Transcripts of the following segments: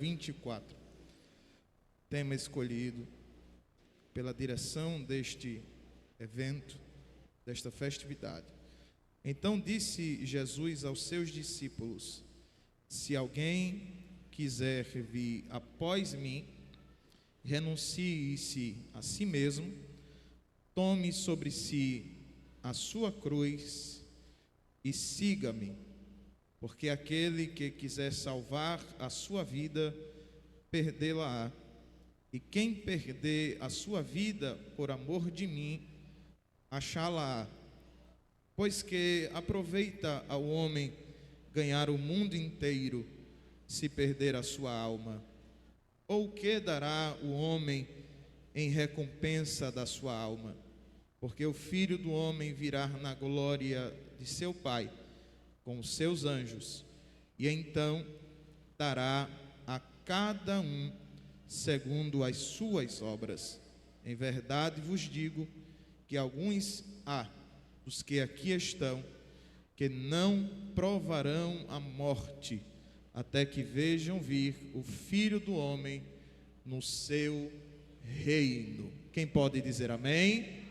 24, tema escolhido pela direção deste evento, desta festividade. Então disse Jesus aos seus discípulos: se alguém quiser vir após mim, renuncie-se a si mesmo, tome sobre si a sua cruz e siga-me. Porque aquele que quiser salvar a sua vida, perdê-la-á. E quem perder a sua vida por amor de mim, achá-la-á. Pois que aproveita ao homem ganhar o mundo inteiro, se perder a sua alma? Ou o que dará o homem em recompensa da sua alma? Porque o Filho do Homem virá na glória de seu Pai, com os seus anjos, e então dará a cada um segundo as suas obras. Em verdade vos digo que alguns há dos que aqui estão que não provarão a morte até que vejam vir o Filho do Homem no seu reino. Quem pode dizer amém?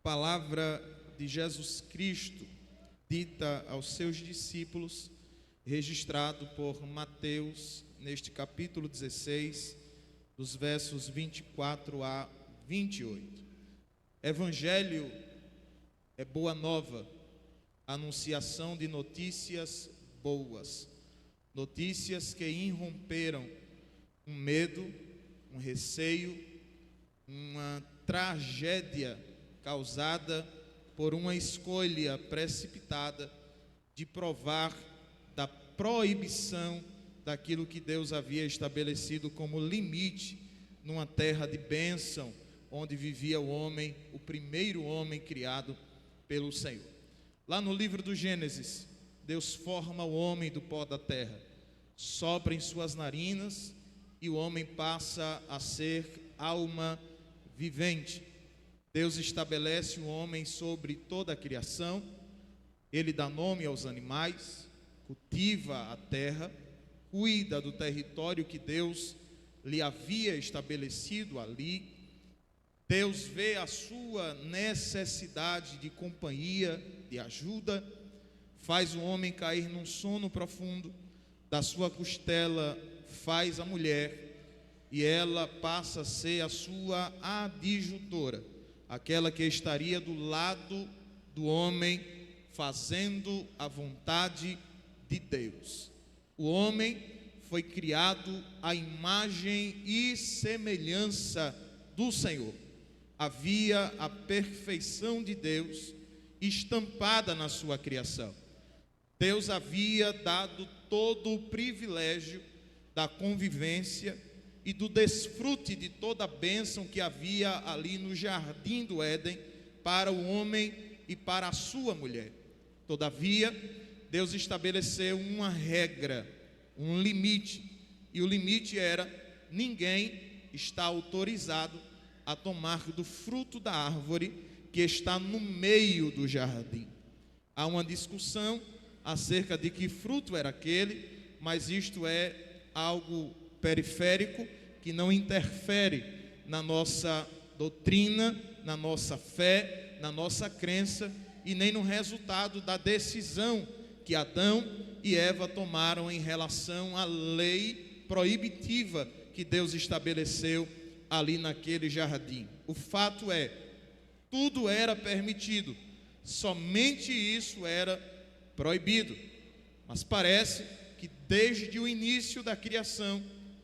Palavra de Jesus Cristo dita aos seus discípulos, registrado por Mateus, neste capítulo 16, dos versos 24 a 28. Evangelho é boa nova, anunciação de notícias boas, notícias que irromperam um medo, um receio, uma tragédia causada por uma escolha precipitada de provar da proibição daquilo que Deus havia estabelecido como limite numa terra de bênção, onde vivia o homem, o primeiro homem criado pelo Senhor. Lá no livro do Gênesis, Deus forma o homem do pó da terra, sopra em suas narinas e o homem passa a ser alma vivente. Deus estabelece o homem sobre toda a criação, ele dá nome aos animais, cultiva a terra, cuida do território que Deus lhe havia estabelecido ali. Deus vê a sua necessidade de companhia, de ajuda, faz o homem cair num sono profundo, da sua costela faz a mulher, e ela passa a ser a sua adjutora, aquela que estaria do lado do homem, fazendo a vontade de Deus. O homem foi criado à imagem e semelhança do Senhor. Havia a perfeição de Deus estampada na sua criação. Deus havia dado todo o privilégio da convivência e do desfrute de toda a bênção que havia ali no jardim do Éden para o homem e para a sua mulher. Todavia, Deus estabeleceu uma regra, um limite, e o limite era: ninguém está autorizado a tomar do fruto da árvore que está no meio do jardim. Há uma discussão acerca de que fruto era aquele, mas isto é algo periférico, que não interfere na nossa doutrina, na nossa fé, na nossa crença e nem no resultado da decisão que Adão e Eva tomaram em relação à lei proibitiva que Deus estabeleceu ali naquele jardim. O fato é, tudo era permitido, somente isso era proibido. Mas parece que desde o início da criação,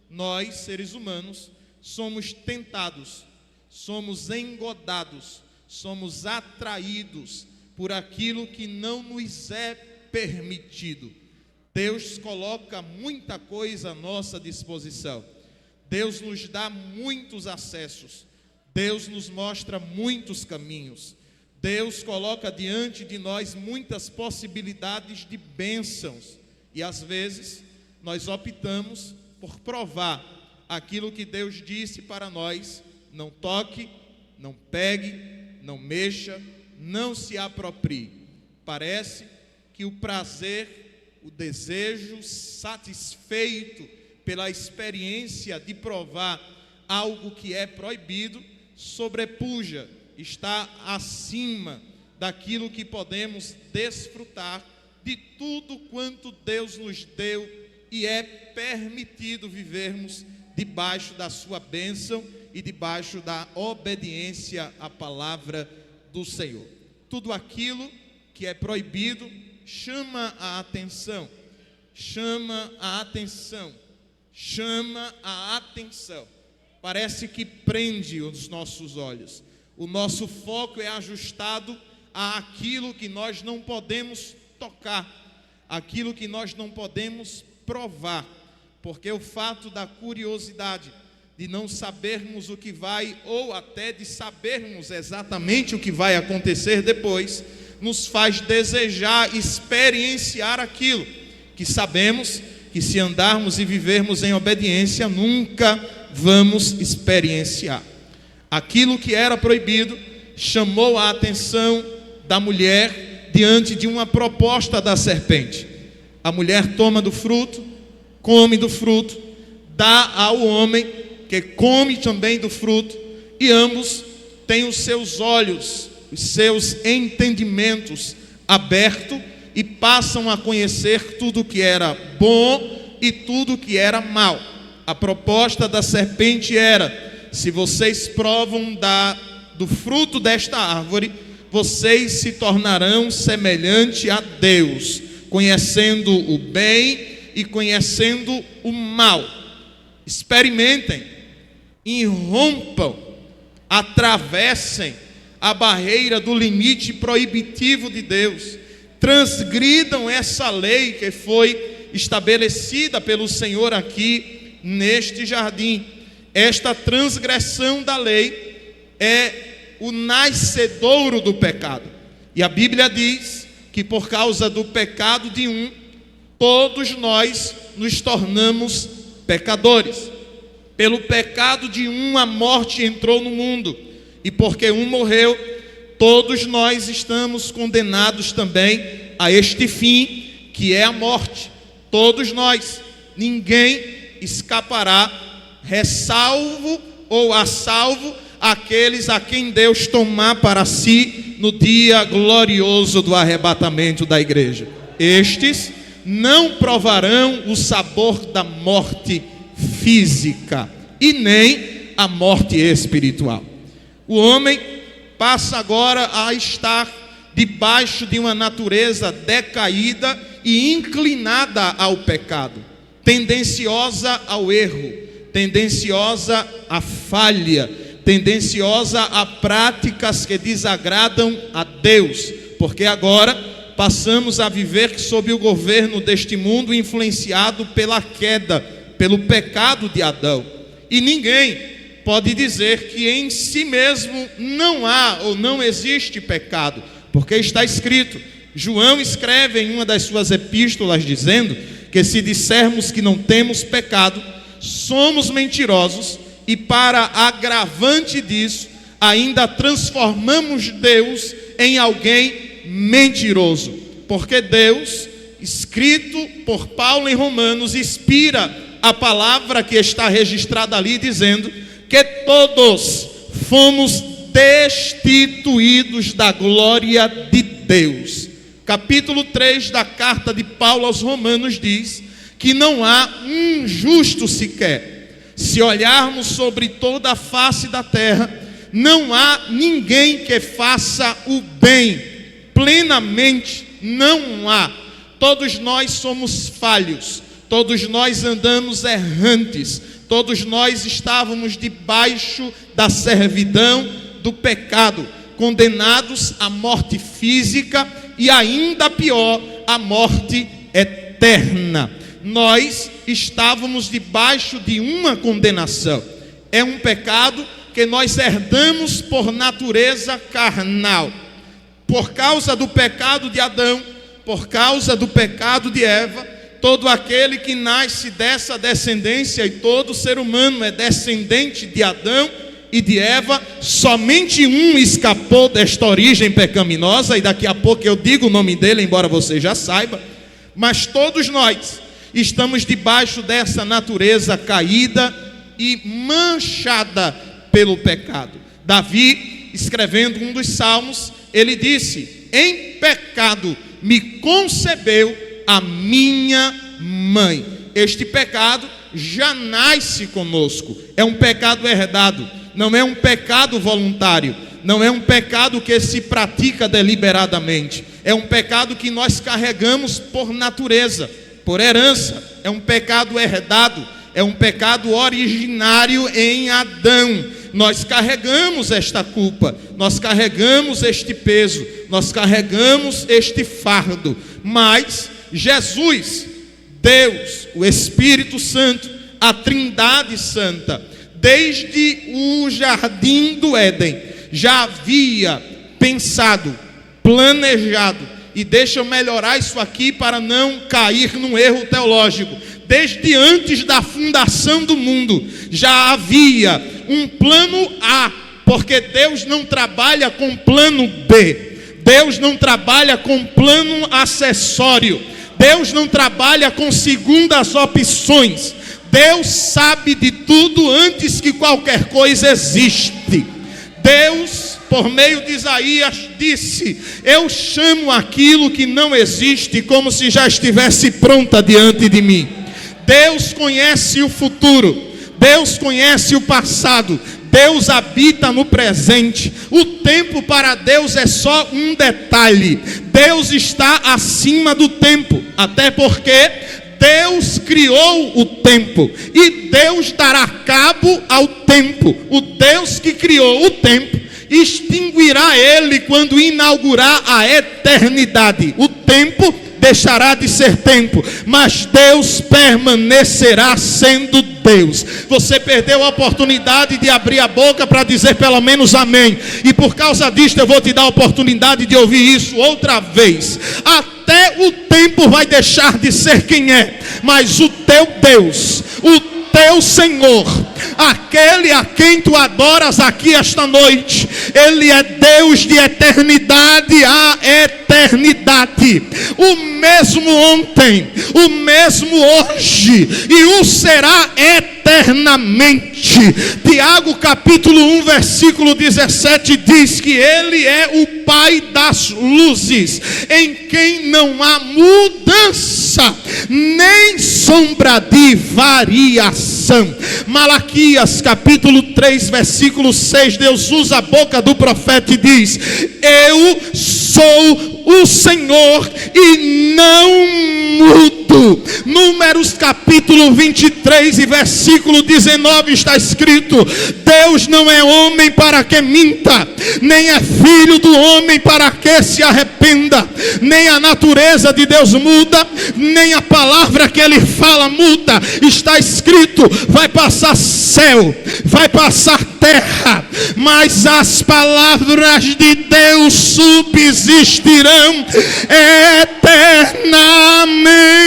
nós, seres humanos, somos tentados, somos engodados, somos atraídos por aquilo que não nos é permitido. Deus coloca muita coisa à nossa disposição. Deus nos dá muitos acessos. Deus nos mostra muitos caminhos. Deus coloca diante de nós muitas possibilidades de bênçãos. E às vezes nós optamos por provar aquilo que Deus disse para nós: não toque, não pegue, não mexa, não se aproprie. Parece que o prazer, o desejo satisfeito pela experiência de provar algo que é proibido, sobrepuja, está acima daquilo que podemos desfrutar de tudo quanto Deus nos deu e é permitido vivermos debaixo da sua bênção e debaixo da obediência à palavra do Senhor. Tudo aquilo que é proibido chama a atenção, chama a atenção, chama a atenção. Parece que prende os nossos olhos. O nosso foco é ajustado àquilo que nós não podemos tocar, aquilo que nós não podemos provar, porque o fato da curiosidade, de não sabermos o que vai, ou até de sabermos exatamente o que vai acontecer depois, nos faz desejar experienciar aquilo que sabemos que, se andarmos e vivermos em obediência, nunca vamos experienciar. Aquilo que era proibido chamou a atenção da mulher diante de uma proposta da serpente. A mulher toma do fruto, come do fruto, dá ao homem, que come também do fruto, e ambos têm os seus olhos, os seus entendimentos abertos e passam a conhecer tudo que era bom e tudo que era mal. A proposta da serpente era: se vocês provam do fruto desta árvore, vocês se tornarão semelhante a Deus, conhecendo o bem e conhecendo o mal. Experimentem, irrompam, atravessem a barreira do limite proibitivo de Deus, transgridam essa lei que foi estabelecida pelo Senhor aqui neste jardim. Esta transgressão da lei é o nascedouro do pecado. E a Bíblia diz que por causa do pecado de um, todos nós nos tornamos pecadores. Pelo pecado de um, a morte entrou no mundo. E porque um morreu, todos nós estamos condenados também a este fim, que é a morte. Todos nós, ninguém escapará, ressalvo ou a salvo aqueles a quem Deus tomar para si no dia glorioso do arrebatamento da igreja. Estes não provarão o sabor da morte física e nem a morte espiritual. O homem passa agora a estar debaixo de uma natureza decaída e inclinada ao pecado, tendenciosa ao erro, tendenciosa à falha, tendenciosa a práticas que desagradam a Deus, porque agora passamos a viver sob o governo deste mundo influenciado pela queda, pelo pecado de Adão. E ninguém pode dizer que em si mesmo não há ou não existe pecado, porque está escrito, João escreve em uma das suas epístolas dizendo que se dissermos que não temos pecado, somos mentirosos e, para agravante disso, ainda transformamos Deus em alguém mentiroso, porque Deus, escrito por Paulo em Romanos, inspira a palavra que está registrada ali dizendo que todos fomos destituídos da glória de Deus. Capítulo 3 da carta de Paulo aos Romanos diz que não há um justo sequer. Se olharmos sobre toda a face da terra, não há ninguém que faça o bem plenamente, não há. Todos nós somos falhos, todos nós andamos errantes, todos nós estávamos debaixo da servidão do pecado, condenados à morte física e ainda pior, à morte eterna. Nós estávamos debaixo de uma condenação. É um pecado que nós herdamos por natureza carnal. Por causa do pecado de Adão, por causa do pecado de Eva, todo aquele que nasce dessa descendência, e todo ser humano é descendente de Adão e de Eva, somente um escapou desta origem pecaminosa, e daqui a pouco eu digo o nome dele, embora você já saiba. Mas todos nós estamos debaixo dessa natureza caída e manchada pelo pecado. Davi, escrevendo um dos salmos, ele disse: em pecado me concebeu a minha mãe. Este pecado já nasce conosco, é um pecado herdado, não é um pecado voluntário, não é um pecado que se pratica deliberadamente, é um pecado que nós carregamos por natureza, por herança, é um pecado herdado, é um pecado originário em Adão. Nós carregamos esta culpa, nós carregamos este peso, nós carregamos este fardo, mas Jesus, Deus, o Espírito Santo, a Trindade Santa, desde o jardim do Éden, já havia pensado, planejado, e deixa eu melhorar isso aqui para não cair num erro teológico. Desde antes da fundação do mundo, já havia um plano A, porque Deus não trabalha com plano B, Deus não trabalha com plano acessório, Deus não trabalha com segundas opções. Deus sabe de tudo antes que qualquer coisa existe. Deus, por meio de Isaías, disse: eu chamo aquilo que não existe como se já estivesse pronta diante de mim. Deus conhece o futuro, Deus conhece o passado, Deus habita no presente. O tempo para Deus é só um detalhe. Deus está acima do tempo, até porque Deus criou o tempo e Deus dará cabo ao tempo. O Deus que criou o tempo extinguirá ele quando inaugurar a eternidade. O tempo deixará de ser tempo, mas Deus permanecerá sendo Deus. Você perdeu a oportunidade de abrir a boca para dizer pelo menos amém, e por causa disto eu vou te dar a oportunidade de ouvir isso outra vez. Até o tempo vai deixar de ser quem é, mas o teu Deus, o teu Senhor, aquele a quem tu adoras aqui esta noite, Ele é Deus de eternidade a eternidade, o mesmo ontem, o mesmo hoje, e o será eternamente. Tiago capítulo 1 versículo 17 diz que Ele é o Pai das luzes, em quem não há mudança, nem sombra de variação. Malaquias capítulo 3 versículo 6, Deus usa a boca do profeta e diz: eu sou o Senhor e não mudo. Números capítulo 23 e versículo 19 está escrito: Deus não é homem para que minta, nem é filho do homem para que se arrependa. Nem a natureza de Deus muda, nem a palavra que Ele fala muda. Está escrito: vai passar céu, vai passar terra, mas as palavras de Deus subsistirão eternamente.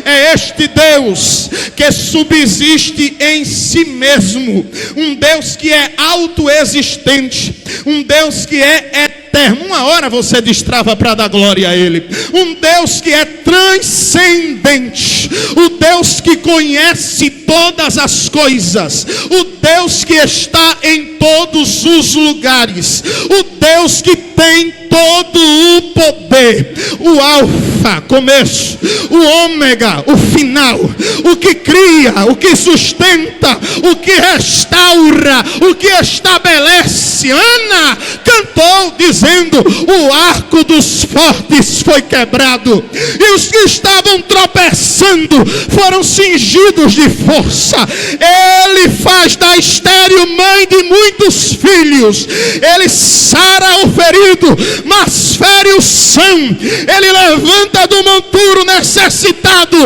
É este Deus que subsiste em si mesmo, um Deus que é autoexistente, um Deus que é eterno. Uma hora você destrava para dar glória a Ele. Um Deus que é transcendente, o Deus que conhece todas as coisas, o Deus que está em todos os lugares, o Deus que tem todo o poder, o alfa, começo, o ômega, o final, o que cria, o que sustenta, o que restaura, o que estabelece. Ana cantou dizendo: o arco dos fortes foi quebrado, e os que estavam tropeçando foram cingidos de força. Ele faz da estéril mãe de muitos filhos, Ele sara o ferido, mas fere o são. Ele levanta do monturo necessitado.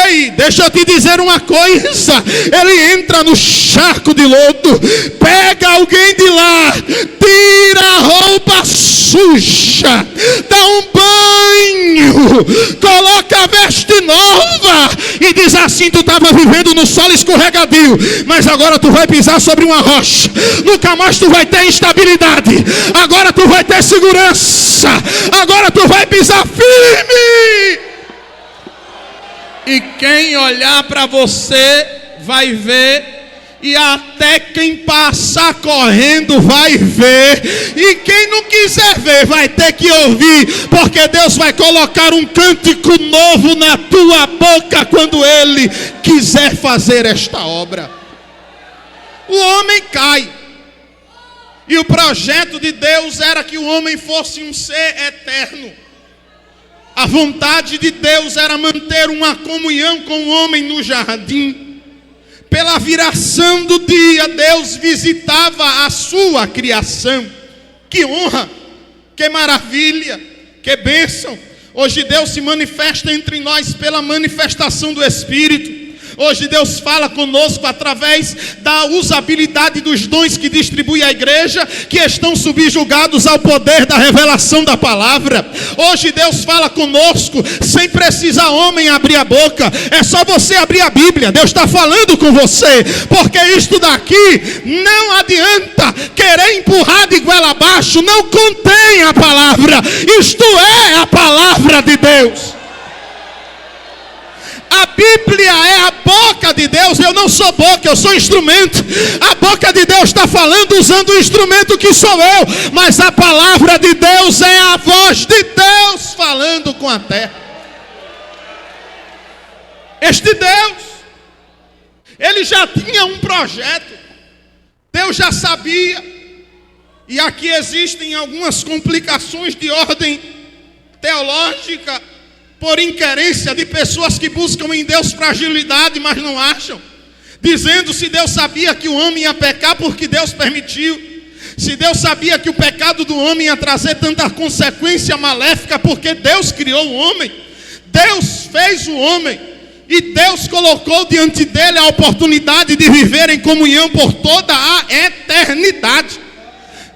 Ei, deixa eu te dizer uma coisa: Ele entra no charco de lodo, pega alguém de lá, tira a roupa suja, dá um banho, coloca a veste nova e diz assim: tu estava vivendo no solo escorregadio, mas agora tu vai pisar sobre uma rocha, nunca mais tu vai ter instabilidade, agora tu vai ter segurança, agora tu vai pisar firme. E quem olhar para você vai ver, e até quem passar correndo vai ver, e quem não quiser ver vai ter que ouvir, porque Deus vai colocar um cântico novo na tua boca quando Ele quiser fazer esta obra. O homem cai, e o projeto de Deus era que o homem fosse um ser eterno. A vontade de Deus era manter uma comunhão com o homem no jardim. Pela viração do dia, Deus visitava a sua criação. Que honra, que maravilha, que bênção. Hoje Deus se manifesta entre nós pela manifestação do Espírito. Hoje Deus fala conosco através da usabilidade dos dons que distribui a igreja, que estão subjugados ao poder da revelação da palavra. Hoje Deus fala conosco sem precisar homem abrir a boca. É só você abrir a Bíblia, Deus está falando com você. Porque isto daqui não adianta querer empurrar de goela abaixo, não contém a palavra. Isto é a palavra de Deus. A Bíblia é a boca de Deus. Eu não sou boca, eu sou instrumento. A boca de Deus está falando usando o instrumento que sou eu, mas a palavra de Deus é a voz de Deus falando com a terra. Este Deus, Ele já tinha um projeto. Deus já sabia. E aqui existem algumas complicações de ordem teológica, por inquérência de pessoas que buscam em Deus fragilidade, mas não acham. Dizendo se Deus sabia que o homem ia pecar porque Deus permitiu. Se Deus sabia que o pecado do homem ia trazer tanta consequência maléfica porque Deus criou o homem. Deus fez o homem. E Deus colocou diante dele a oportunidade de viver em comunhão por toda a eternidade.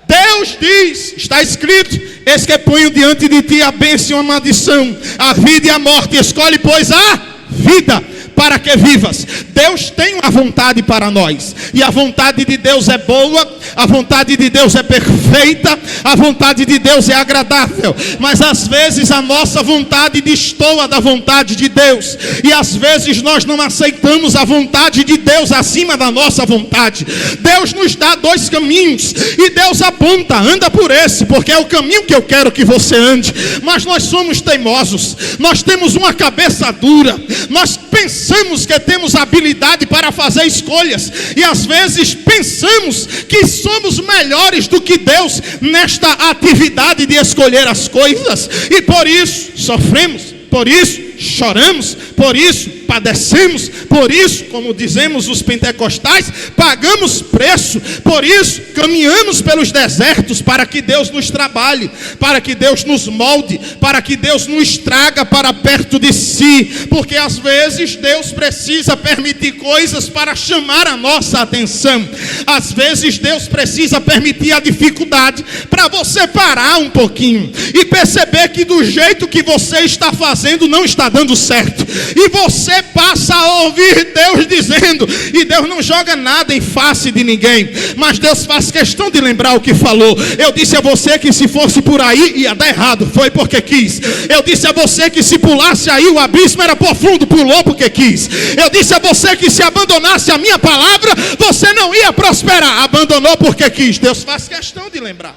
Deus diz, está escrito: eis que ponho diante de ti a bênção e a maldição, a vida e a morte, escolhe pois a vida, para que vivas. Deus tem uma vontade para nós, e a vontade de Deus é boa, a vontade de Deus é perfeita, a vontade de Deus é agradável. Mas às vezes a nossa vontade destoa da vontade de Deus, e às vezes nós não aceitamos a vontade de Deus acima da nossa vontade. Deus nos dá dois caminhos, e Deus aponta: anda por esse, porque é o caminho que eu quero que você ande. Mas nós somos teimosos, nós temos uma cabeça dura, nós pensamos que temos habilidade para fazer escolhas, e às vezes pensamos que somos melhores do que Deus nesta atividade de escolher as coisas, e por isso sofremos, por isso choramos, por isso padecemos, por isso, como dizemos os pentecostais, pagamos preço, por isso caminhamos pelos desertos, para que Deus nos trabalhe, para que Deus nos molde, para que Deus nos traga para perto de si, porque às vezes Deus precisa permitir coisas para chamar a nossa atenção. Às vezes Deus precisa permitir a dificuldade para você parar um pouquinho e perceber que do jeito que você está fazendo não está dando certo, e você passa a ouvir Deus dizendo, e Deus não joga nada em face de ninguém, mas Deus faz questão de lembrar o que falou. Eu disse a você que se fosse por aí ia dar errado, foi porque quis. Eu disse a você que se pulasse aí o abismo era profundo, pulou porque quis. Eu disse a você que se abandonasse a minha palavra você não ia prosperar, abandonou porque quis. Deus faz questão de lembrar.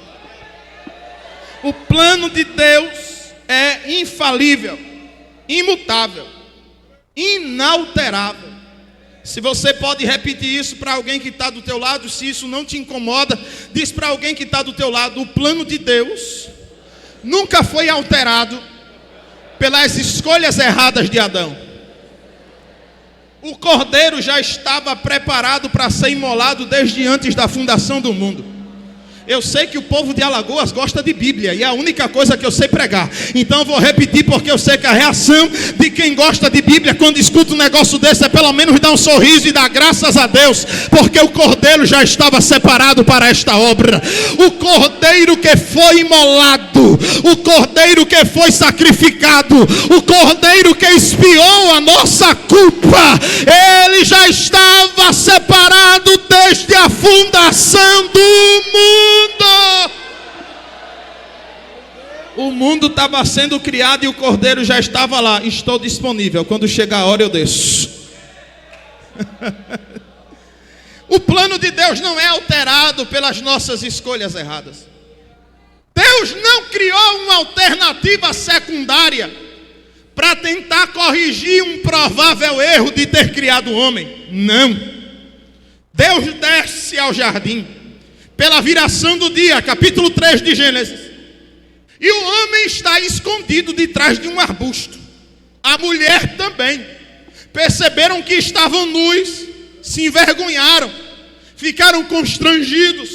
O plano de Deus é infalível, imutável, inalterável. Se você pode repetir isso para alguém que está do teu lado, se isso não te incomoda, diz para alguém que está do teu lado: o plano de Deus nunca foi alterado pelas escolhas erradas de Adão. O cordeiro já estava preparado para ser imolado desde antes da fundação do mundo. Eu sei que o povo de Alagoas gosta de Bíblia e é a única coisa que eu sei pregar. Então eu vou repetir porque eu sei que a reação de quem gosta de Bíblia quando escuta um negócio desse é pelo menos dar um sorriso e dar graças a Deus, porque o cordeiro já estava separado para esta obra. O cordeiro que foi imolado, o cordeiro que foi sacrificado, o cordeiro que expiou a nossa culpa, ele já estava separado desde a fundação do mundo. O mundo estava sendo criado e o cordeiro já estava lá. Estou disponível, quando chegar a hora eu desço. O plano de Deus não é alterado pelas nossas escolhas erradas. Deus não criou uma alternativa secundária para tentar corrigir um provável erro de ter criado o homem. Não. Deus desce ao jardim pela viração do dia, capítulo 3 de Gênesis. E o homem está escondido de trás de um arbusto. A mulher também. Perceberam que estavam nus, se envergonharam, ficaram constrangidos,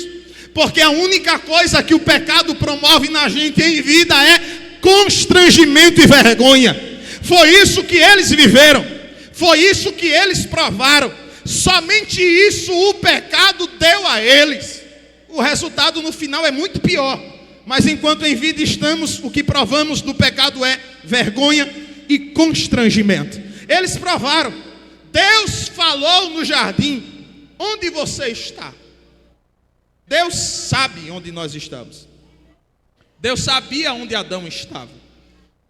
porque a única coisa que o pecado promove na gente em vida é constrangimento e vergonha. Foi isso que eles viveram, foi isso que eles provaram. Somente isso o pecado deu a eles. O resultado no final é muito pior. Mas enquanto em vida estamos, o que provamos do pecado é vergonha e constrangimento. Eles provaram. Deus falou no jardim: onde você está? Deus sabe onde nós estamos. Deus sabia onde Adão estava.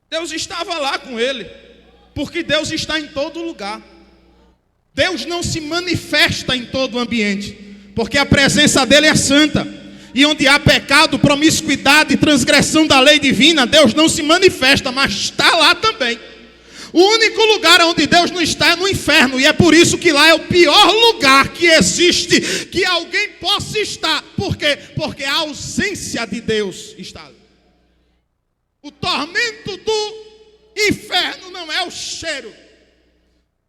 Deus estava lá com ele, porque Deus está em todo lugar. Deus não se manifesta em todo o ambiente, porque a presença dele é santa. E onde há pecado, promiscuidade e transgressão da lei divina, Deus não se manifesta, mas está lá também. O único lugar onde Deus não está é no inferno. E é por isso que lá é o pior lugar que existe que alguém possa estar. Por quê? Porque a ausência de Deus está ali. O tormento do inferno não é o cheiro,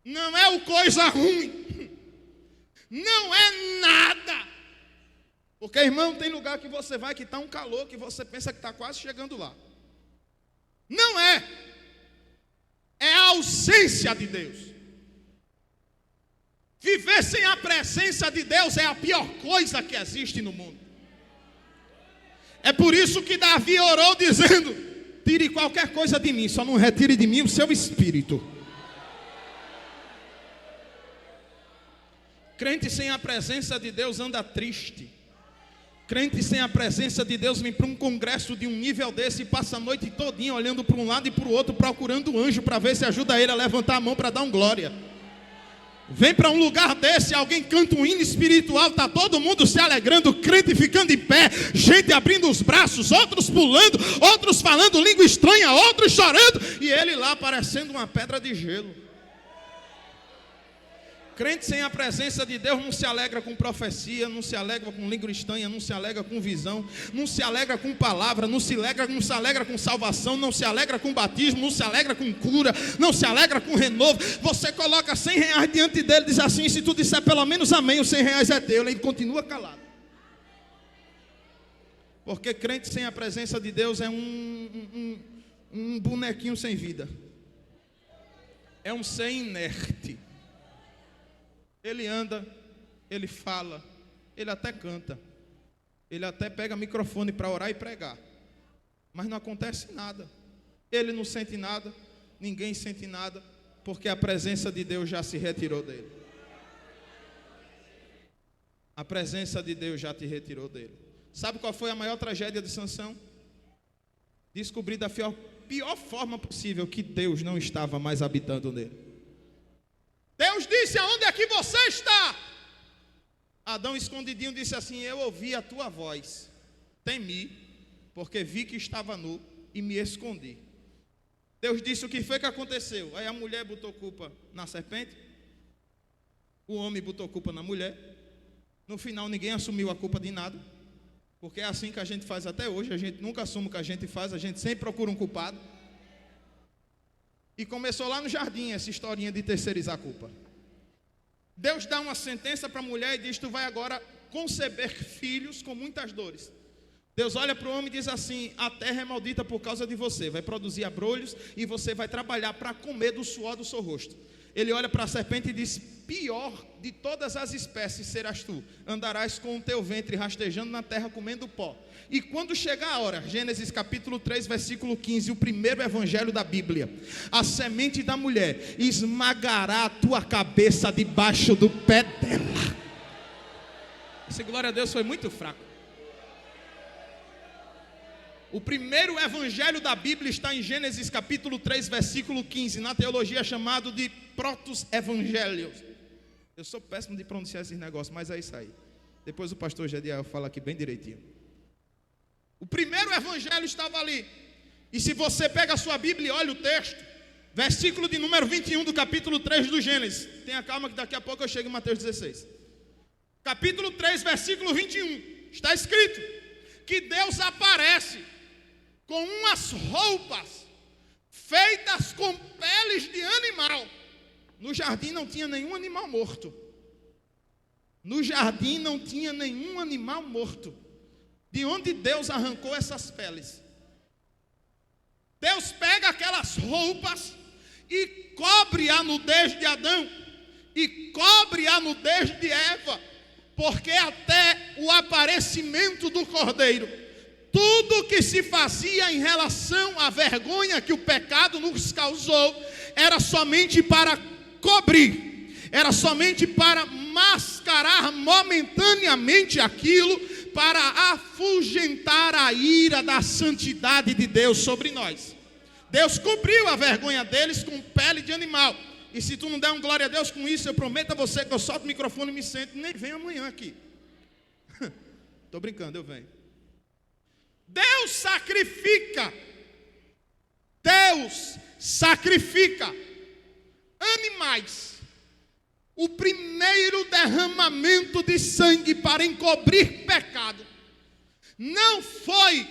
não é o coisa ruim, não é nada. Porque, irmão, tem lugar que você vai que está um calor, que você pensa que está quase chegando lá. Não é. É a ausência de Deus. Viver sem a presença de Deus é a pior coisa que existe no mundo. É por isso que Davi orou dizendo: tire qualquer coisa de mim, só não retire de mim o seu espírito. Crente sem a presença de Deus anda triste. Crente sem a presença de Deus vem para um congresso de um nível desse e passa a noite todinha olhando para um lado e para o outro, procurando um anjo para ver se ajuda ele a levantar a mão para dar um glória. Vem para um lugar desse, alguém canta um hino espiritual, está todo mundo se alegrando, crente ficando em pé, gente abrindo os braços, outros pulando, outros falando língua estranha, outros chorando, e ele lá parecendo uma pedra de gelo. Crente sem a presença de Deus não se alegra com profecia, não se alegra com língua estranha, não se alegra com visão, não se alegra com palavra, não se alegra com salvação, não se alegra com batismo, não se alegra com cura, não se alegra com renovo. Você coloca R$100 diante dele e diz assim: se tu disser pelo menos amém, os R$100 é teu. Ele continua calado. Porque crente sem a presença de Deus é um bonequinho sem vida. É um ser inerte. Ele anda, ele fala, ele até canta, ele até pega microfone para orar e pregar, mas não acontece nada. Ele não sente nada, ninguém sente nada, porque a presença de Deus já se retirou dele. A presença de Deus já te retirou dele. Sabe qual foi a maior tragédia de Sansão? Descobrir da pior forma possível que Deus não estava mais habitando nele. Deus disse: aonde é que você está? Adão escondidinho disse assim: eu ouvi a tua voz, temi, porque vi que estava nu e me escondi. Deus disse: o que foi que aconteceu? Aí a mulher botou culpa na serpente, o homem botou culpa na mulher. No final ninguém assumiu a culpa de nada, porque é assim que a gente faz até hoje. A gente nunca assume o que a gente faz, a gente sempre procura um culpado. E começou lá no jardim essa historinha de terceirizar a culpa. Deus dá uma sentença para a mulher e diz: tu vai agora conceber filhos com muitas dores. Deus olha para o homem e diz assim: a terra é maldita por causa de você, vai produzir abrolhos e você vai trabalhar para comer do suor do seu rosto. Ele olha para a serpente e diz: pior de todas as espécies serás tu, andarás com o teu ventre rastejando na terra comendo pó. E quando chegar a hora, Gênesis capítulo 3, versículo 15, o primeiro evangelho da Bíblia, a semente da mulher esmagará a tua cabeça debaixo do pé dela. Esse glória a Deus foi muito fraco. O primeiro evangelho da Bíblia está em Gênesis capítulo 3, versículo 15, na teologia chamado de proto-evangelios. Eu sou péssimo de pronunciar esses negócios, mas é isso aí. Depois o pastor Gediel fala aqui bem direitinho. O primeiro evangelho estava ali. E se você pega a sua Bíblia e olha o texto, versículo de número 21 do capítulo 3 do Gênesis. Tenha calma que daqui a pouco eu chego em Mateus 16. Capítulo 3, versículo 21. Está escrito que Deus aparece com umas roupas feitas com peles de animal. No jardim não tinha nenhum animal morto. No jardim não tinha nenhum animal morto. De onde Deus arrancou essas peles? Deus pega aquelas roupas e cobre a nudez de Adão e cobre a nudez de Eva, porque até o aparecimento do Cordeiro, tudo que se fazia em relação à vergonha que o pecado nos causou, era somente para cobrir, era somente para mascarar momentaneamente aquilo, para afugentar a ira da santidade de Deus sobre nós. Deus cobriu a vergonha deles com pele de animal. E se tu não der um glória a Deus com isso, eu prometo a você que eu solto o microfone e me sento, nem venho amanhã aqui. Estou brincando, eu venho. Deus sacrifica animais. O primeiro derramamento de sangue para encobrir pecado não foi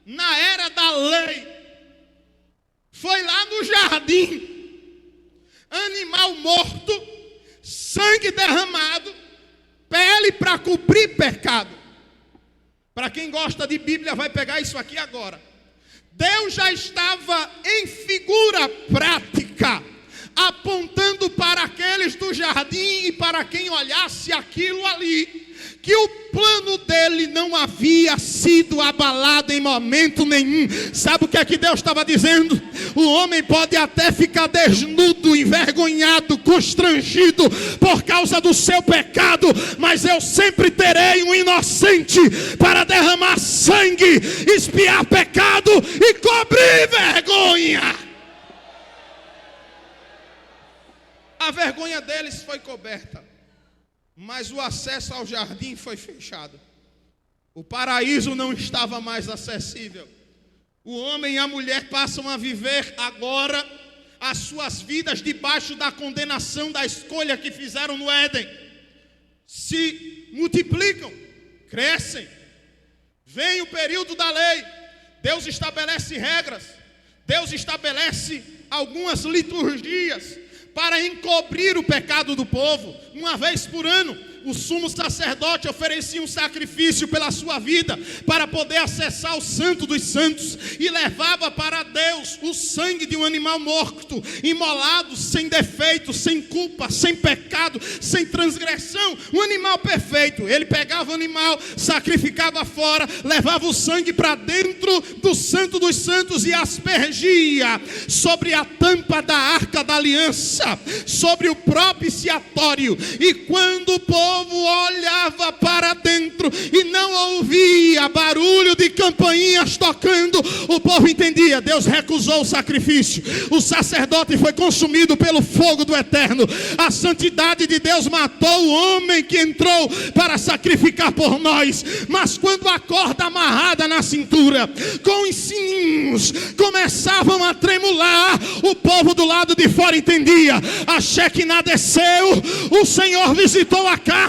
na era da lei, foi lá no jardim. Animal morto, sangue derramado, pele para cobrir pecado. Para quem gosta de Bíblia vai pegar isso aqui agora. Deus já estava em figura prática, apontando para aqueles do jardim e para quem olhasse aquilo ali, que o plano dele não havia sido abalado em momento nenhum. Sabe o que é que Deus estava dizendo? O homem pode até ficar desnudo, envergonhado, constrangido por causa do seu pecado, mas eu sempre terei um inocente para derramar sangue, expiar pecado e cobrir vergonha. A vergonha deles foi coberta, mas o acesso ao jardim foi fechado. O paraíso não estava mais acessível. O homem e a mulher passam a viver agora as suas vidas debaixo da condenação da escolha que fizeram no Éden. Se multiplicam, crescem. Vem o período da lei. Deus estabelece regras. Deus estabelece algumas liturgias para encobrir o pecado do povo. Uma vez por ano, o sumo sacerdote oferecia um sacrifício pela sua vida, para poder acessar o santo dos santos, e levava para Deus o sangue de um animal morto, imolado, sem defeito, sem culpa, sem pecado, sem transgressão, um animal perfeito. Ele pegava o animal, sacrificava fora, levava o sangue para dentro do santo dos santos e aspergia sobre a tampa da arca da aliança, sobre o propiciatório. E quando o povo olhava para dentro e não ouvia barulho de campainhas tocando, o povo entendia: Deus recusou o sacrifício, o sacerdote foi consumido pelo fogo do eterno. A santidade de Deus matou o homem que entrou para sacrificar por nós. Mas quando a corda amarrada na cintura, com os sininhos começavam a tremular, o povo do lado de fora entendia: a Shekinah desceu, o Senhor visitou a casa,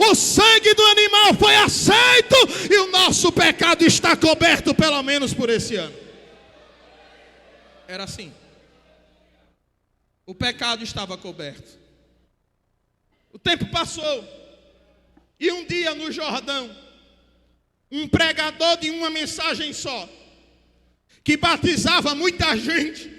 o sangue do animal foi aceito e o nosso pecado está coberto, pelo menos por esse ano. Era assim. O pecado estava coberto. O tempo passou e um dia no Jordão, um pregador de uma mensagem só, que batizava muita gente,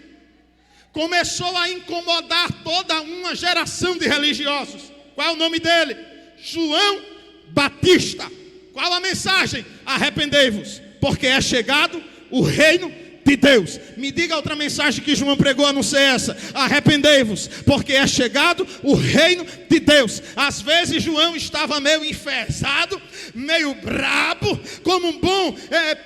começou a incomodar toda uma geração de religiosos. Qual é o nome dele? João Batista. Qual a mensagem? Arrependei-vos, porque é chegado o reino de Deus. Me diga outra mensagem que João pregou, a não ser essa: arrependei-vos, porque é chegado o reino de Deus. Às vezes João estava meio enfesado, meio brabo, como um bom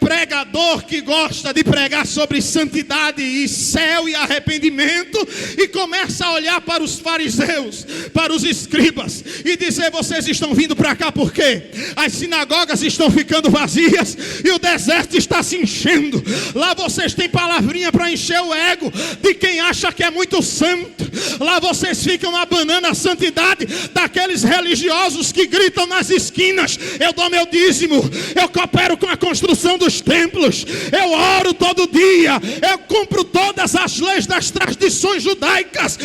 pregador que gosta de pregar sobre santidade e céu e arrependimento, e começa a olhar para os fariseus, para os escribas, e dizer: vocês estão vindo para cá por quê? As sinagogas estão ficando vazias e o deserto está se enchendo. Lá vocês têm palavrinha para encher o ego de quem acha que é muito santo. Lá vocês ficam abanando a santidade daqueles religiosos que gritam nas esquinas: eu dou meu dízimo, eu coopero com a construção dos templos, eu oro todo dia, eu cumpro todas as leis das tradições judaicas,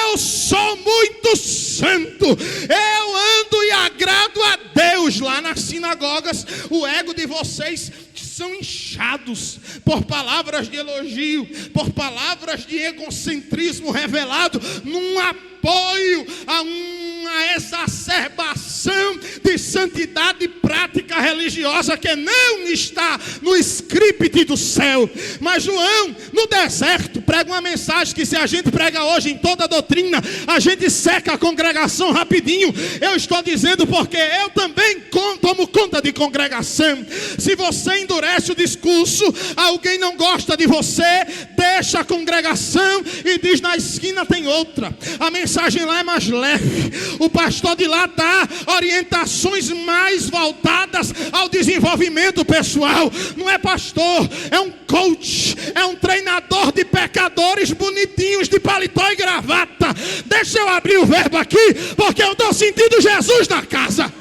eu sou muito santo, eu ando e agrado a Deus. Lá nas sinagogas, o ego de vocês são inchados por palavras de elogio, por palavras de egocentrismo revelado num apoio a uma exacerbação de santidade prática religiosa que não está no script do céu. Mas João, no deserto, prega uma mensagem que, se a gente prega hoje em toda a doutrina, a gente seca a congregação rapidinho. Eu estou dizendo porque eu também tomo conta de congregação. Se você endurece o discurso, alguém não gosta de você, deixa a congregação e diz: na esquina tem outra. A mensagem lá é mais leve. O pastor de lá dá orientações mais voltadas ao desenvolvimento pessoal. Não é pastor, é um coach, é um treinador de pecadores bonitinhos de paletó e gravata. Deixa eu abrir o verbo aqui, porque eu estou sentindo Jesus na casa.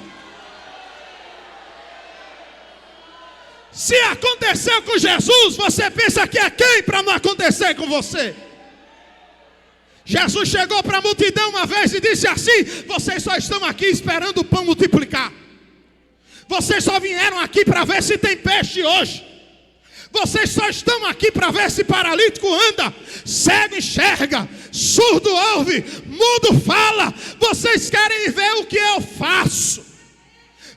Se aconteceu com Jesus, você pensa que é quem para não acontecer com você? Jesus chegou para a multidão uma vez e disse assim: vocês só estão aqui esperando o pão multiplicar. Vocês só vieram aqui para ver se tem peixe hoje. Vocês só estão aqui para ver se paralítico anda, cego enxerga, surdo ouve, mudo fala. Vocês querem ver o que eu faço.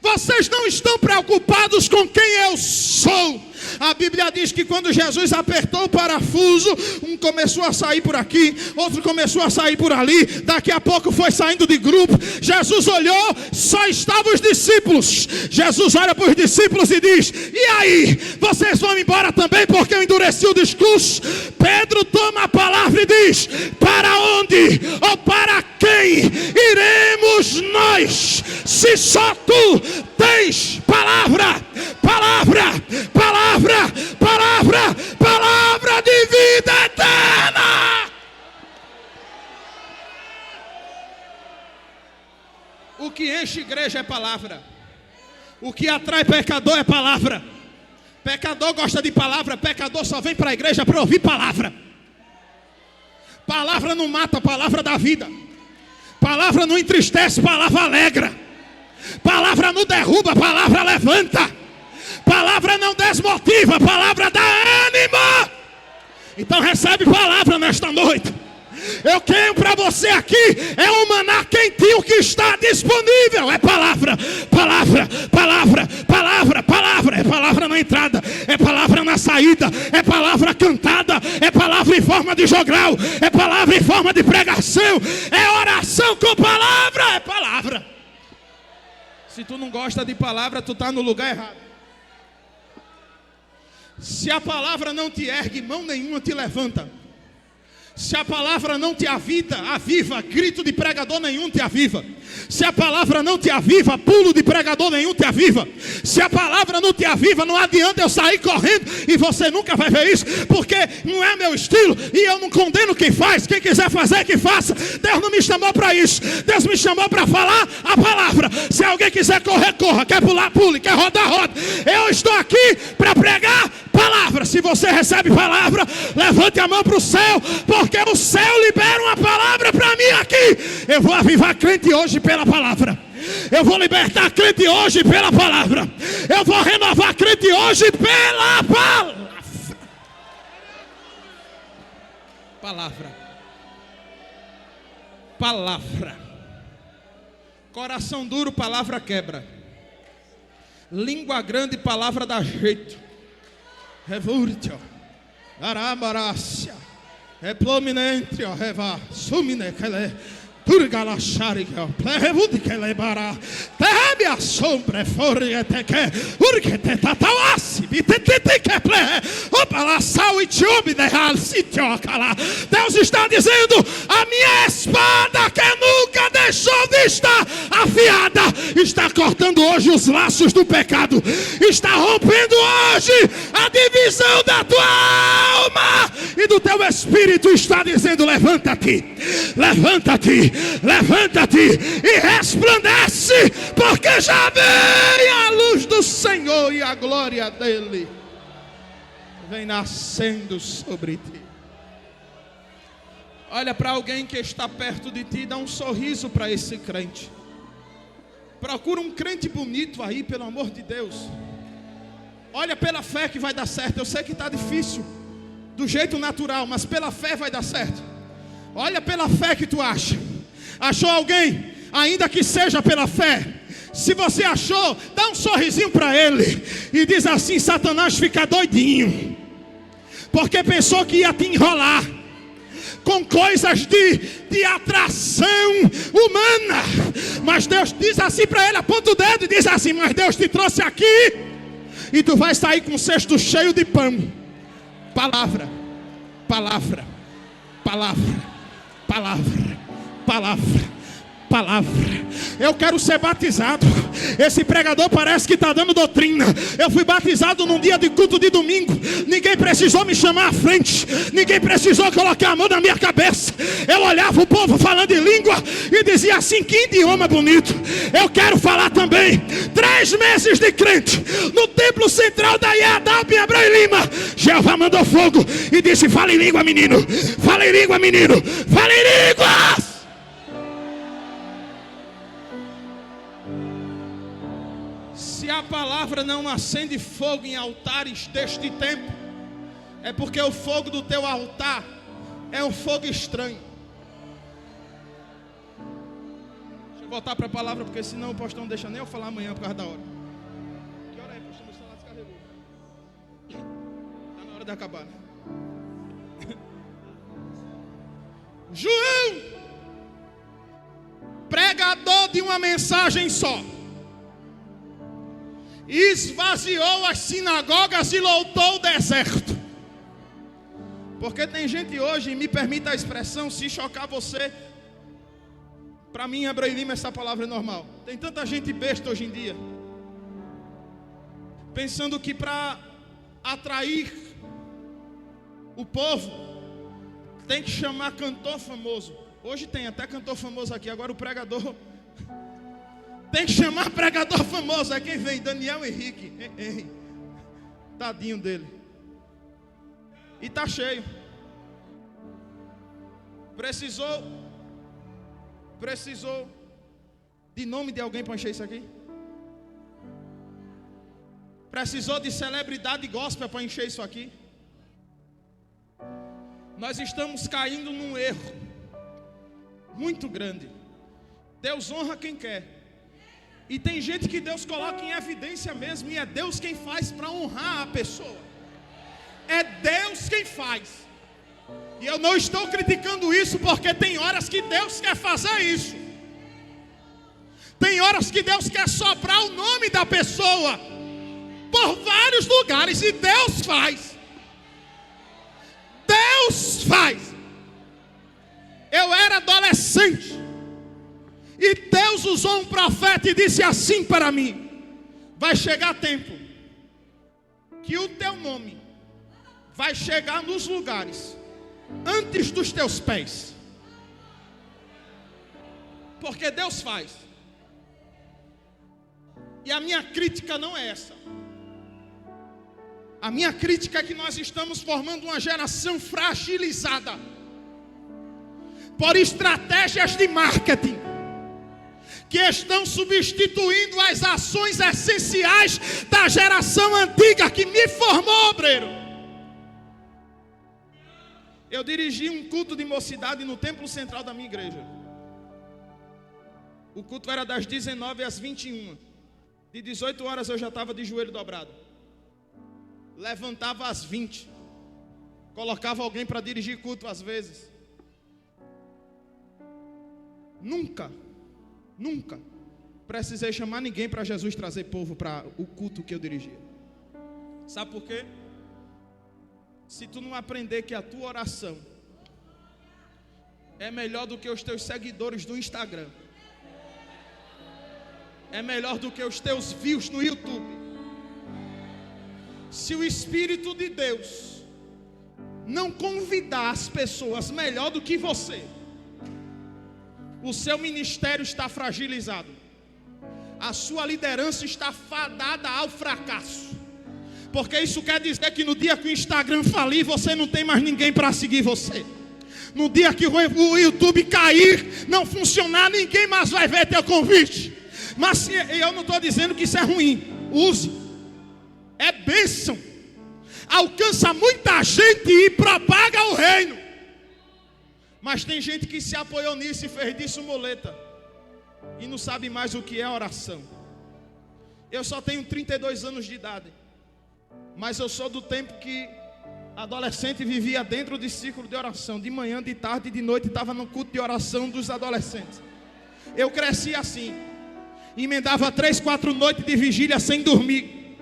Vocês não estão preocupados com quem eu sou. A Bíblia diz que quando Jesus apertou o parafuso, um começou a sair por aqui, outro começou a sair por ali, daqui a pouco foi saindo de grupo. Jesus olhou, só estavam os discípulos. Jesus olha para os discípulos e diz: e aí, vocês vão embora também porque eu endureci o discurso? Pedro toma a palavra e diz: para onde ou para quem iremos nós, se só tu tens palavra, palavra, palavra, palavra, palavra de vida eterna. O que enche igreja é palavra. O que atrai pecador é palavra. Pecador gosta de palavra. Pecador só vem para a igreja para ouvir palavra. Palavra não mata, palavra dá vida. Palavra não entristece, palavra alegra. Palavra não derruba, palavra levanta. Palavra não desmotiva, palavra dá ânimo. Então recebe palavra nesta noite. Eu quero para você aqui é um maná quentinho que está disponível. É palavra, palavra, palavra, palavra, palavra. É palavra na entrada, é palavra na saída, é palavra cantada, é palavra em forma de jogral, é palavra em forma de pregação, é oração com palavra, é palavra. Se tu não gosta de palavra, tu está no lugar errado. Se a palavra não te ergue, mão nenhuma te levanta. Se a palavra não te aviva, grito de pregador nenhum te aviva. Se a palavra não te aviva, pulo de pregador nenhum te aviva. Se a palavra não te aviva, não adianta eu sair correndo, e você nunca vai ver isso, porque não é meu estilo, e eu não condeno quem faz. Quem quiser fazer, que faça. Deus não me chamou para isso. Deus me chamou para falar a palavra. Se alguém quiser correr, corra. Quer pular, pule. Quer rodar, roda. Eu estou aqui para pregar palavra. Se você recebe palavra, levante a mão para o céu, porque o céu libera uma palavra para mim aqui. Eu vou avivar crente hoje pela palavra. Eu vou libertar crente hoje pela palavra. Eu vou renovar crente hoje pela palavra. Palavra. Coração duro, palavra quebra. Língua grande, palavra dá jeito. Revurtio. Arabarácia. Replominente, reva. Sumine, kele. Turgalachari, plehevud que lebara. Terebe a sombra, forrete que. Urgete tatawasi. Vitete que plehe. Opalaçau e tiobe de halsitiocala. Deus está dizendo: a minha espada que nunca deixou de estar afiada está cortando hoje os laços do pecado. Está rompendo hoje a divisão da tua alma e do teu espírito. Está dizendo: levanta-te, levanta-te. Levanta-te e resplandece, porque já vem a luz do Senhor e a glória dele vem nascendo sobre ti. Olha para alguém que está perto de ti, dá um sorriso para esse crente. Procura um crente bonito aí, pelo amor de Deus. Olha pela fé que vai dar certo. Eu sei que está difícil do jeito natural, mas pela fé vai dar certo. Olha pela fé que tu acha. Achou alguém? Ainda que seja pela fé. Se você achou, dá um sorrisinho para ele e diz assim: Satanás fica doidinho, porque pensou que ia te enrolar com coisas de atração humana. Mas Deus diz assim para ele, aponta o dedo e diz assim: mas Deus te trouxe aqui e tu vai sair com um cesto cheio de pão. Palavra, palavra, palavra, palavra, palavra, palavra. Eu quero ser batizado. Esse pregador parece que está dando doutrina. Eu fui batizado num dia de culto de domingo. Ninguém precisou me chamar à frente. Ninguém precisou colocar a mão na minha cabeça. Eu olhava o povo falando em língua e dizia assim: que idioma bonito. Eu quero falar também. 3 meses de crente no templo central da IADAP em Abreu e Lima. Jeová mandou fogo e disse: fala em língua, menino. Fala em língua, menino. Fala em línguas. Se a palavra não acende fogo em altares deste tempo, é porque o fogo do teu altar é um fogo estranho. Deixa eu voltar para a palavra, porque senão o pastor não deixa nem eu falar amanhã por causa da hora. Que hora é, pastor? Meu celular descarregou. Está na hora de acabar, né? João, pregador de uma mensagem só, esvaziou as sinagogas e lotou o deserto. Porque tem gente hoje, me permita a expressão, se chocar você, para mim, Abreu e Lima, essa palavra é normal. Tem tanta gente besta hoje em dia, pensando que para atrair o povo tem que chamar cantor famoso. Hoje tem até cantor famoso aqui. Agora o pregador tem que chamar pregador famoso. É quem vem? Daniel Henrique. Tadinho dele. E tá cheio. Precisou de nome de alguém para encher isso aqui? Precisou de celebridade gospel para encher isso aqui? Nós estamos caindo num erro muito grande. Deus honra quem quer. E tem gente que Deus coloca em evidência mesmo, e é Deus quem faz para honrar a pessoa. É Deus quem faz. E eu não estou criticando isso, porque tem horas que Deus quer fazer isso. Tem horas que Deus quer soprar o nome da pessoa por vários lugares, e Deus faz. Deus faz. Eu era adolescente e Deus usou um profeta e disse assim para mim: vai chegar tempo que o teu nome vai chegar nos lugares antes dos teus pés. Porque Deus faz. E a minha crítica não é essa. A minha crítica é que nós estamos formando uma geração fragilizada por estratégias de marketing, que estão substituindo as ações essenciais da geração antiga que me formou, obreiro. Eu dirigi um culto de mocidade no templo central da minha igreja. O culto era das 19 às 21. De 18 horas eu já estava de joelho dobrado. Levantava às 20. Colocava alguém para dirigir culto às vezes. Nunca precisei chamar ninguém para Jesus trazer povo para o culto que eu dirigia. Sabe por quê? Se tu não aprender que a tua oração é melhor do que os teus seguidores do Instagram, é melhor do que os teus views no YouTube, se o Espírito de Deus não convidar as pessoas melhor do que você, o seu ministério está fragilizado, a sua liderança está fadada ao fracasso, porque isso quer dizer que no dia que o Instagram falir, você não tem mais ninguém para seguir você. No dia que o YouTube cair, não funcionar, ninguém mais vai ver teu convite. Mas eu não estou dizendo que isso é ruim, use, é bênção, alcança muita gente e propaga o reino. Mas tem gente que se apoiou nisso e fez disso muleta e não sabe mais o que é oração. Eu só tenho 32 anos de idade, mas eu sou do tempo que adolescente vivia dentro de círculo de oração. De manhã, de tarde e de noite estava no culto de oração dos adolescentes. Eu cresci assim, emendava 3, 4 noites de vigília sem dormir.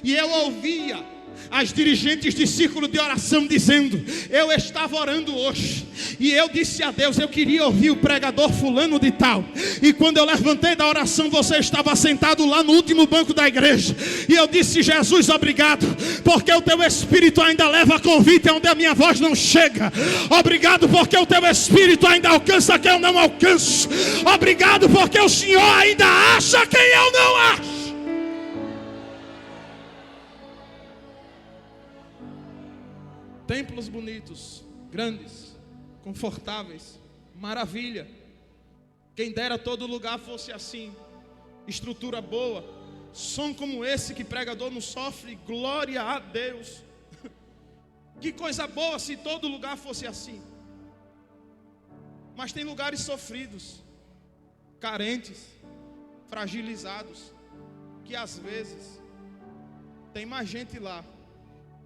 E eu ouvia as dirigentes de círculo de oração dizendo: eu estava orando hoje e eu disse a Deus, eu queria ouvir o pregador fulano de tal. E quando eu levantei da oração, você estava sentado lá no último banco da igreja. E eu disse: Jesus, obrigado, porque o teu Espírito ainda leva convite onde a minha voz não chega. Obrigado porque o teu Espírito ainda alcança quem eu não alcanço. Obrigado porque o Senhor ainda acha quem eu não acho. Templos bonitos, grandes, confortáveis, maravilha. Quem dera todo lugar fosse assim. Estrutura boa, som como esse que pregador não sofre, glória a Deus. Que coisa boa se todo lugar fosse assim. Mas tem lugares sofridos, carentes, fragilizados, que às vezes tem mais gente lá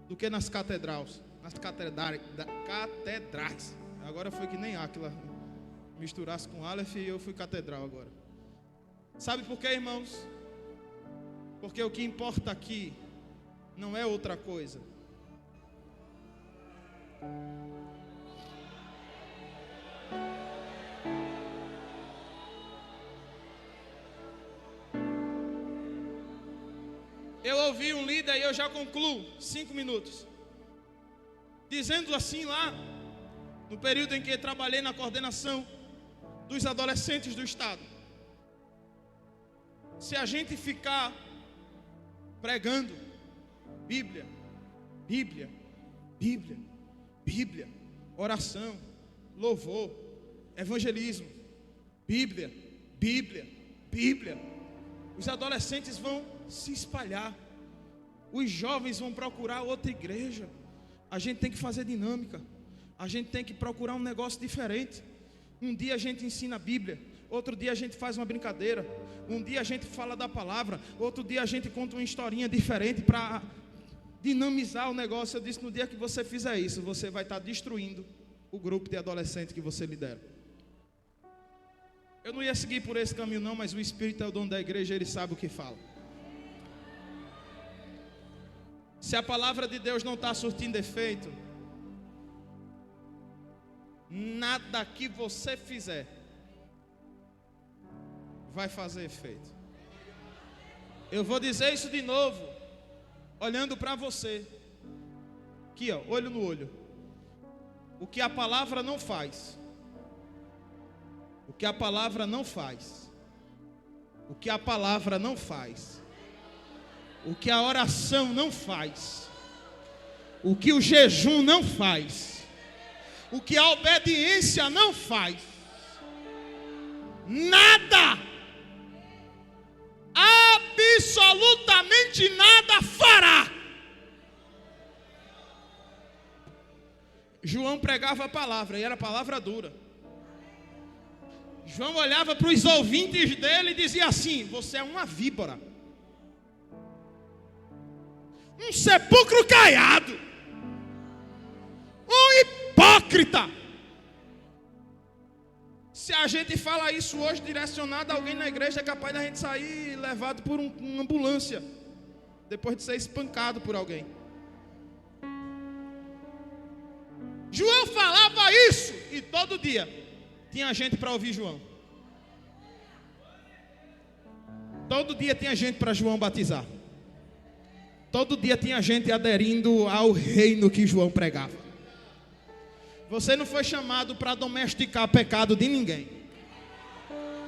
do que nas catedrais. Nas catedrais. Agora foi que nem Áquila misturasse com Aleph e eu fui catedral agora. Sabe por quê, irmãos? Porque o que importa aqui não é outra coisa. Eu ouvi um líder e eu já concluo, 5 minutos. Dizendo assim lá, no período em que trabalhei na coordenação dos adolescentes do estado: se a gente ficar pregando Bíblia, Bíblia, Bíblia, Bíblia, oração, louvor, evangelismo, Bíblia, Bíblia, Bíblia, os adolescentes vão se espalhar, os jovens vão procurar outra igreja. A gente tem que fazer dinâmica. A gente tem que procurar um negócio diferente. Um dia a gente ensina a Bíblia, outro dia a gente faz uma brincadeira, um dia a gente fala da palavra, outro dia a gente conta uma historinha diferente para dinamizar o negócio. Eu disse: no dia que você fizer isso, você vai estar destruindo o grupo de adolescentes que você lidera. Eu não ia seguir por esse caminho não, mas o Espírito é o dono da igreja, ele sabe o que fala. Se a palavra de Deus não está surtindo efeito, nada que você fizer vai fazer efeito. Eu vou dizer isso de novo, olhando para você, aqui ó, olho no olho. O que a palavra não faz, o que a palavra não faz, o que a palavra não faz, o que a oração não faz, o que o jejum não faz, o que a obediência não faz, nada gente nada fará. João pregava a palavra, e era palavra dura. João olhava para os ouvintes dele e dizia assim: você é uma víbora, um sepulcro caiado, um hipócrita. Se a gente fala isso hoje direcionado a alguém na igreja, é capaz da gente sair levado por uma ambulância, depois de ser espancado por alguém. João falava isso, e todo dia tinha gente para ouvir João. Todo dia tinha gente para João batizar. Todo dia tinha gente aderindo ao reino que João pregava. Você não foi chamado para domesticar pecado de ninguém.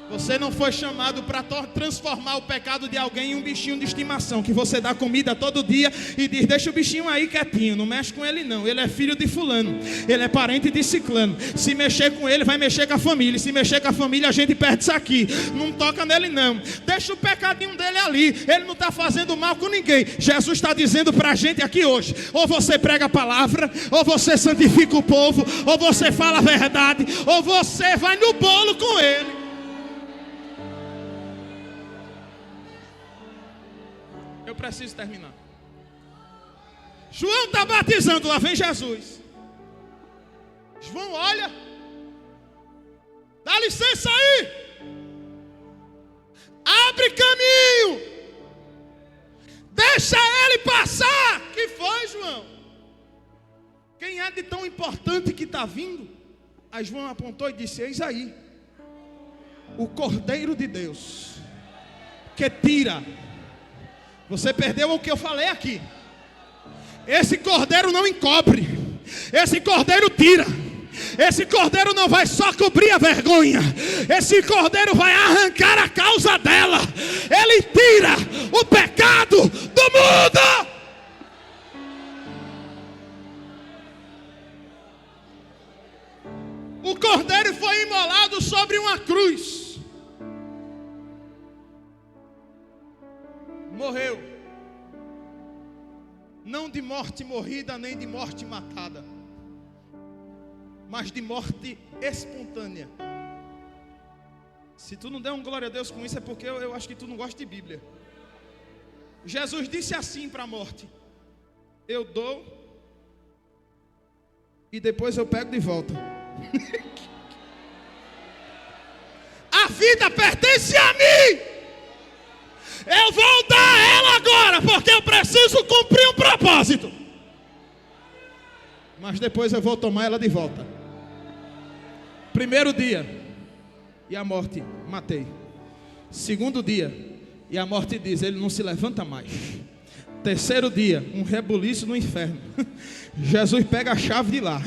Você não foi chamado para transformar o pecado de alguém em um bichinho de estimação, que você dá comida todo dia e diz: deixa o bichinho aí quietinho, não mexe com ele não, ele é filho de fulano, ele é parente de ciclano. Se mexer com ele, vai mexer com a família. Se mexer com a família, a gente perde isso aqui. Não toca nele não, deixa o pecadinho dele ali, ele não está fazendo mal com ninguém. Jesus está dizendo para a gente aqui hoje: ou você prega a palavra, ou você santifica o povo, ou você fala a verdade, ou você vai no bolo com ele. Eu preciso terminar. João está batizando, lá vem Jesus. João olha: dá licença aí, abre caminho, deixa ele passar. Que foi, João? Quem é de tão importante que está vindo? Aí João apontou e disse: eis aí o Cordeiro de Deus, que tira. Você perdeu o que eu falei aqui. Esse cordeiro não encobre, esse cordeiro tira. Esse cordeiro não vai só cobrir a vergonha, esse cordeiro vai arrancar a causa dela. Ele tira o pecado do mundo. O cordeiro foi imolado sobre uma cruz. Morreu, não de morte morrida, nem de morte matada, mas de morte espontânea. Se tu não der um glória a Deus com isso, é porque eu acho que tu não gosta de Bíblia. Jesus disse assim para a morte: eu dou e depois eu pego de volta. A vida pertence a mim. Eu vou dar ela agora, porque eu preciso cumprir um propósito. Mas depois eu vou tomar ela de volta. Primeiro dia, e a morte, matei. Segundo dia, e a morte diz: ele não se levanta mais. Terceiro dia, um rebuliço no inferno. Jesus pega a chave de lá,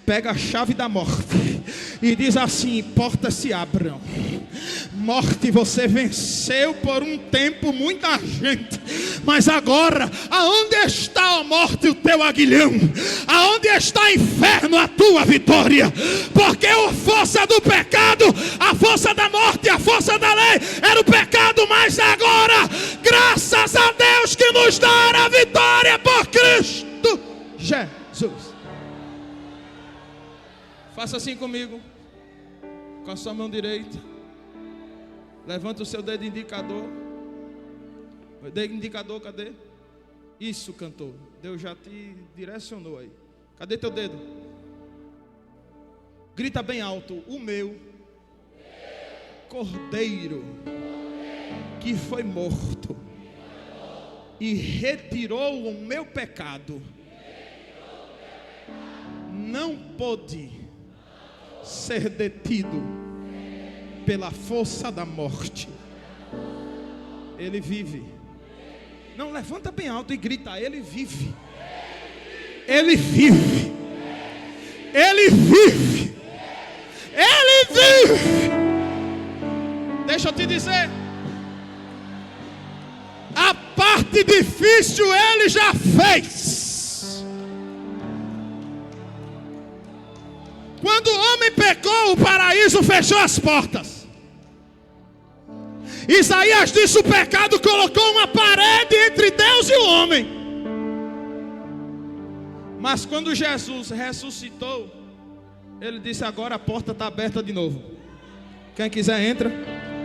pega a chave da morte e diz assim: portas se abram. Morte, você venceu por um tempo muita gente, mas agora, aonde está a morte o teu aguilhão? Aonde está, inferno, a tua vitória? Porque a força do pecado, a força da morte, a força da lei era o pecado, mas agora, graças a Deus que nos dá a vitória por Cristo Jesus. Faça assim comigo, com a sua mão direita. Levanta o seu dedo indicador. O dedo indicador, cadê? Isso, cantor. Deus já te direcionou aí. Cadê teu dedo? Grita bem alto: o meu Cordeiro que foi morto e retirou o meu pecado não pôde ser detido pela força da morte. Ele vive. Não, levanta bem alto e grita: ele vive. Ele vive. Ele vive. Ele vive. Deixa eu te dizer, a parte difícil ele já fez. Quando o homem pecou, o paraíso fechou as portas. Isaías disse: o pecado colocou uma parede entre Deus e o homem. Mas quando Jesus ressuscitou, ele disse: agora a porta está aberta de novo. Quem quiser entra,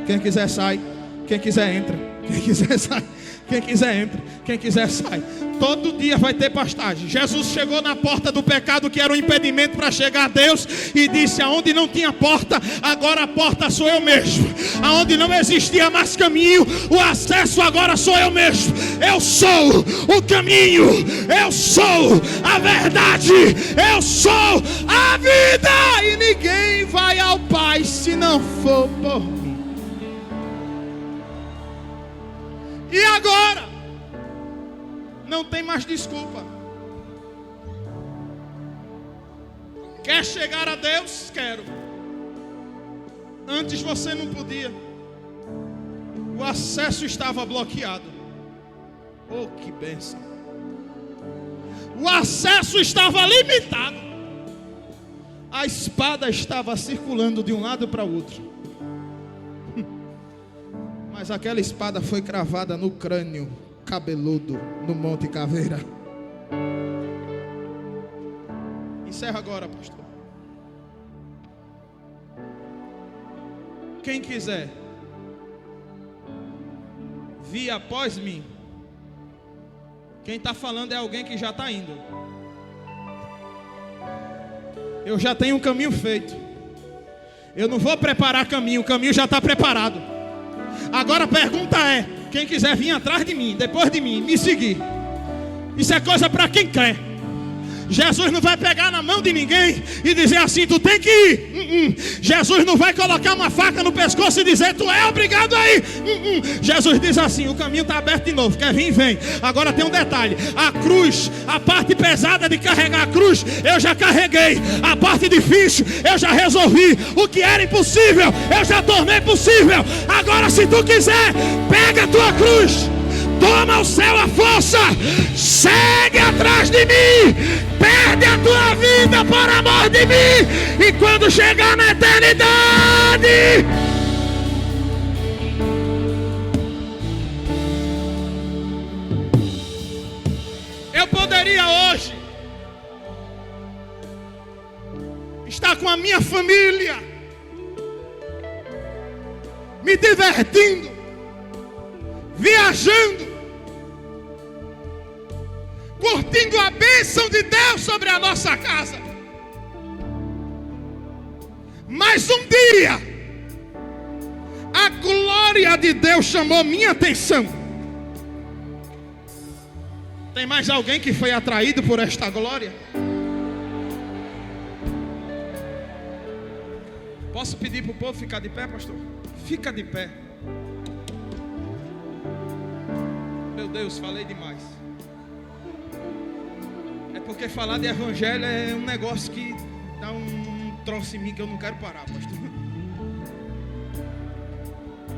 quem quiser sai, quem quiser entra, quem quiser sai, quem quiser entra, quem quiser sai. Todo dia vai ter pastagem. Jesus chegou na porta do pecado, que era um impedimento para chegar a Deus, e disse: aonde não tinha porta, agora a porta sou eu mesmo. Aonde não existia mais caminho, o acesso agora sou eu mesmo. Eu sou o caminho, eu sou a verdade, eu sou a vida, e ninguém vai ao Pai se não for por mim. E agora? Não tem mais desculpa. Quer chegar a Deus? Quero. Antes você não podia. O acesso estava bloqueado. Oh, que bênção. O acesso estava limitado. A espada estava circulando de um lado para o outro. Mas aquela espada foi cravada no crânio cabeludo, no Monte Caveira. Encerra agora, pastor. Quem quiser vir após mim, quem está falando é alguém que já está indo. Eu já tenho um caminho feito. Eu não vou preparar caminho, o caminho já está preparado. Agora a pergunta é: quem quiser vir atrás de mim, depois de mim, me seguir. Isso é coisa para quem quer. Jesus não vai pegar na mão de ninguém e dizer assim: tu tem que ir. Jesus não vai colocar uma faca no pescoço e dizer: tu é obrigado a ir. Jesus diz assim: o caminho está aberto de novo. Quer vir, vem. Agora tem um detalhe: a cruz, a parte pesada de carregar a cruz, eu já carreguei. A parte difícil, eu já resolvi. O que era impossível, eu já tornei possível. Agora, se tu quiser, pega a tua cruz, toma o céu à força, segue atrás de mim, perde a tua vida por amor de mim, e quando chegar na eternidade, eu poderia hoje estar com a minha família, me divertindo, viajando, curtindo a bênção de Deus sobre a nossa casa. Mas um dia, a glória de Deus chamou minha atenção. Tem mais alguém que foi atraído por esta glória? Posso pedir para o povo ficar de pé, pastor? Fica de pé. Meu Deus, falei demais. É porque falar de evangelho é um negócio que dá um troço em mim que eu não quero parar, pastor.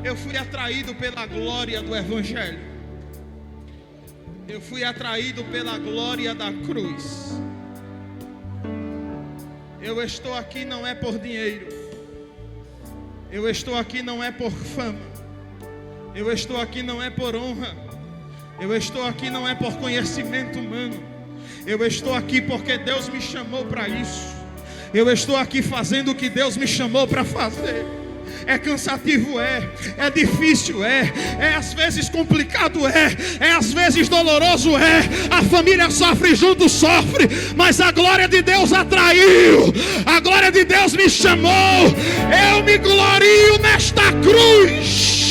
Eu fui atraído pela glória do evangelho. Eu fui atraído pela glória da cruz. Eu estou aqui não é por dinheiro. Eu estou aqui não é por fama. Eu estou aqui não é por honra. Eu estou aqui não é por conhecimento humano. Eu estou aqui porque Deus me chamou para isso. Eu estou aqui fazendo o que Deus me chamou para fazer. É cansativo, é difícil, é às vezes complicado, é às vezes doloroso, a família sofre junto, sofre, mas a glória de Deus atraiu, a glória de Deus me chamou, eu me glorio nesta cruz.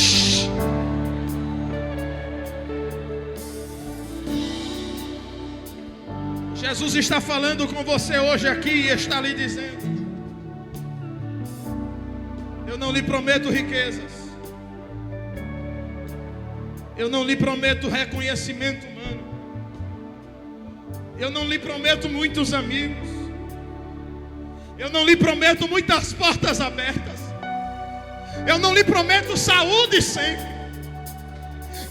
Jesus está falando com você hoje aqui e está lhe dizendo: eu não lhe prometo riquezas. Eu não lhe prometo reconhecimento humano. Eu não lhe prometo muitos amigos. Eu não lhe prometo muitas portas abertas. Eu não lhe prometo saúde sempre.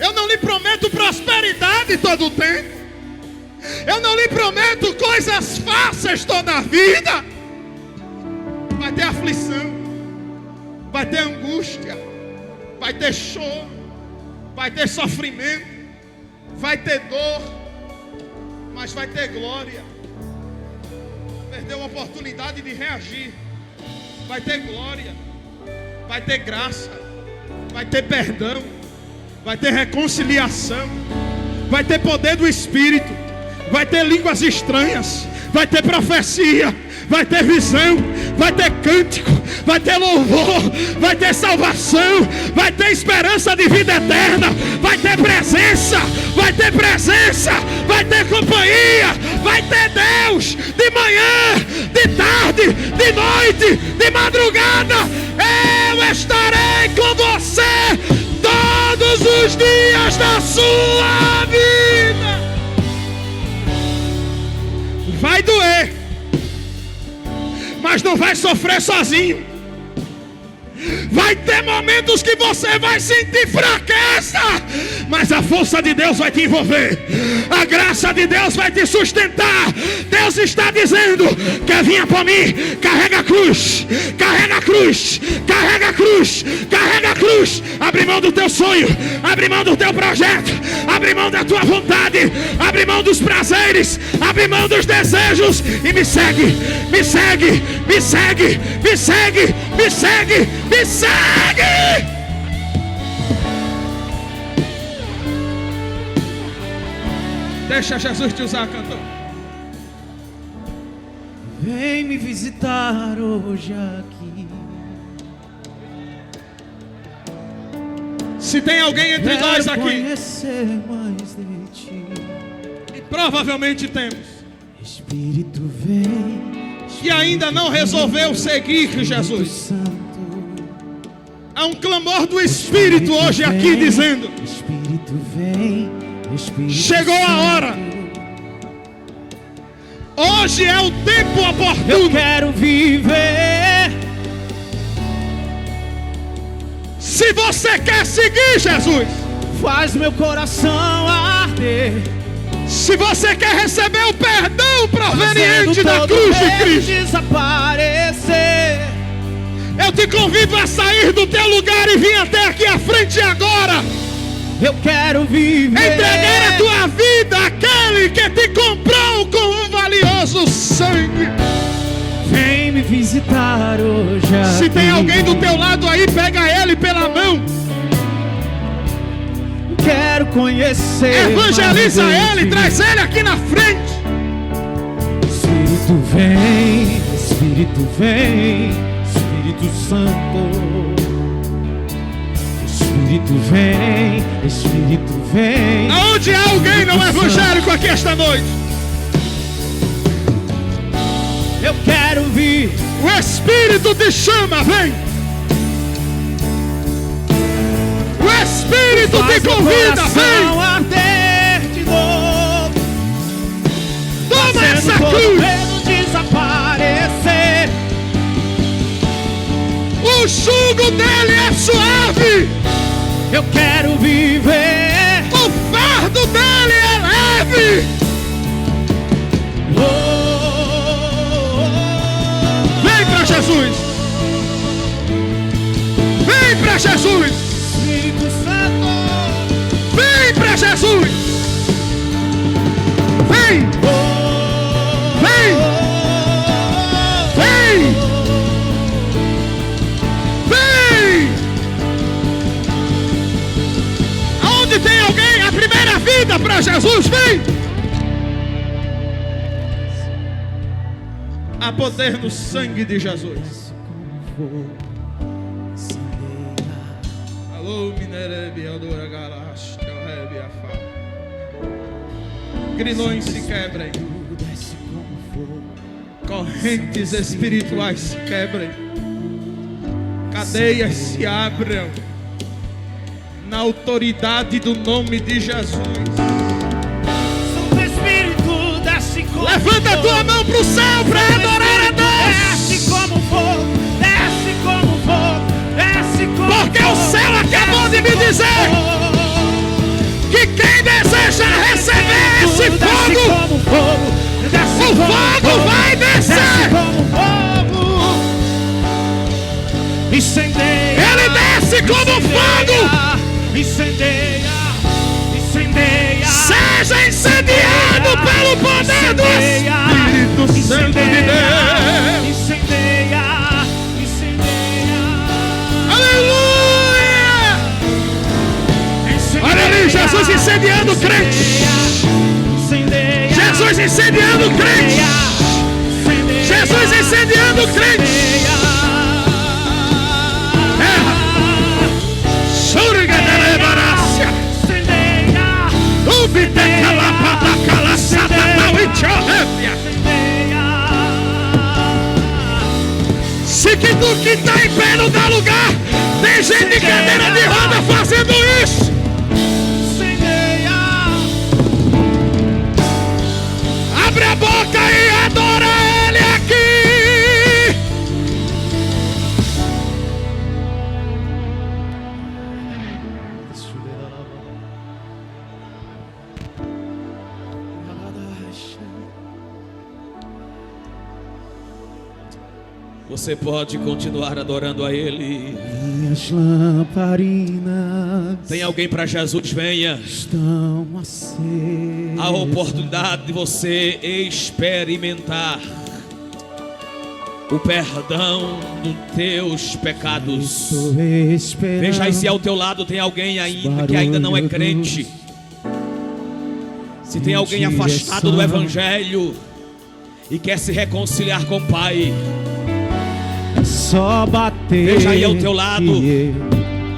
Eu não lhe prometo prosperidade todo o tempo. Eu não lhe prometo coisas fáceis toda a vida. Vai ter aflição, vai ter angústia, vai ter choro, vai ter sofrimento, vai ter dor, mas vai ter glória. Perdeu a oportunidade de reagir, vai ter glória, vai ter graça, vai ter perdão, vai ter reconciliação, vai ter poder do Espírito, vai ter línguas estranhas, vai ter profecia, vai ter visão, vai ter cântico, vai ter louvor, vai ter salvação, vai ter esperança de vida eterna, vai ter presença, vai ter presença, vai ter companhia, vai ter Deus de manhã, de tarde, de noite, de madrugada. Eu estarei com você todos os dias da sua vida. Vai doer, mas não vai sofrer sozinho. Vai ter momentos que você vai sentir fraqueza, mas a força de Deus vai te envolver, a graça de Deus vai te sustentar. Deus está dizendo: quer vir por mim? Carrega a cruz, carrega a cruz, carrega a cruz, carrega a cruz. Abre mão do teu sonho, abre mão do teu projeto, abre mão da tua vontade, abre mão dos prazeres, abre mão dos desejos e me segue, me segue, me segue, me segue, me segue, me segue. Deixa Jesus te usar, cantor. Vem me visitar hoje aqui. Se tem alguém entre nós aqui, conhecer mais de ti. e provavelmente temos, Espírito vem, que ainda não resolveu seguir Espírito Jesus, Santo. há um clamor do Espírito hoje aqui dizendo: Espírito vem, Espírito chegou a hora. Hoje é o tempo Eu oportuno. quero viver. Se você quer seguir Jesus, Faz meu coração arder. se você quer receber o perdão proveniente Fazendo da todo cruz de medo Cristo, desaparecer. eu te convido a sair do teu lugar e vir até aqui à frente agora. Eu quero viver. Entregar a tua vida àquele que te comprou com um valioso sangue. Vem me visitar hoje aqui. Se tem alguém do teu lado aí, pega ele pela mão, Quero conhecer. evangeliza mais de ele, ti. traz ele aqui na frente. Espírito vem, Espírito vem, Espírito Santo. Espírito vem, Espírito vem. Aonde há alguém não evangélico aqui esta noite? Eu quero vir. O Espírito te chama, vem. O Espírito te Faz meu convida, coração vem. arder de novo. Toma Fazendo essa todo cruz. medo desaparecer. O jugo dele é suave, Eu quero viver. o fardo dele é leve. Oh, Vem pra Jesus. Vem pra Jesus. Espírito Santo. Vem pra Jesus. Vem. Vem. Vem. Vem. Aonde tem alguém, a primeira vida pra Jesus, vem. Há poder no sangue de Jesus. Alô, Minerebi, Aldora Galash, Rebi Afá. Grilhões se quebrem, correntes espirituais se quebrem, cadeias se abram, na autoridade do nome de Jesus. Santo Espírito, desce como Levanta a tua mão pro céu para adorar a Deus. Desce como fogo, desce como fogo, desce como Porque o fogo, céu acabou de me desce dizer como fogo. que quem deseja receber esse Desce fogo, como fogo, desce o como fogo vai desce descer. como fogo. Incendeia. Ele desce Desce como fogo. Incendeia, incendeia. Seja incendiado pelo poder do Espírito Santo de Deus. Incendeia, incendeia. Aleluia! Olha ali, Jesus incendiando o crente. Jesus incendiando o crente. Jesus incendiando o crente. Terra. Surga da lebarácia. Ubite calapata calaçada não e tchorrépia. Se que tu que tá em pé não dá lugar, tem gente de cadeira de roda fazendo isso. Abre a boca e adora Ele aqui. Você pode continuar adorando a Ele. Minhas lamparinas Tem alguém para Jesus? Venha. estão acesas. A oportunidade de você experimentar o perdão dos teus pecados. Estou esperando. Veja aí se ao teu lado tem alguém ainda que ainda não é crente. Se tem alguém afastado do Evangelho e quer se reconciliar com o Pai. Só bater. Veja aí ao teu lado. que eu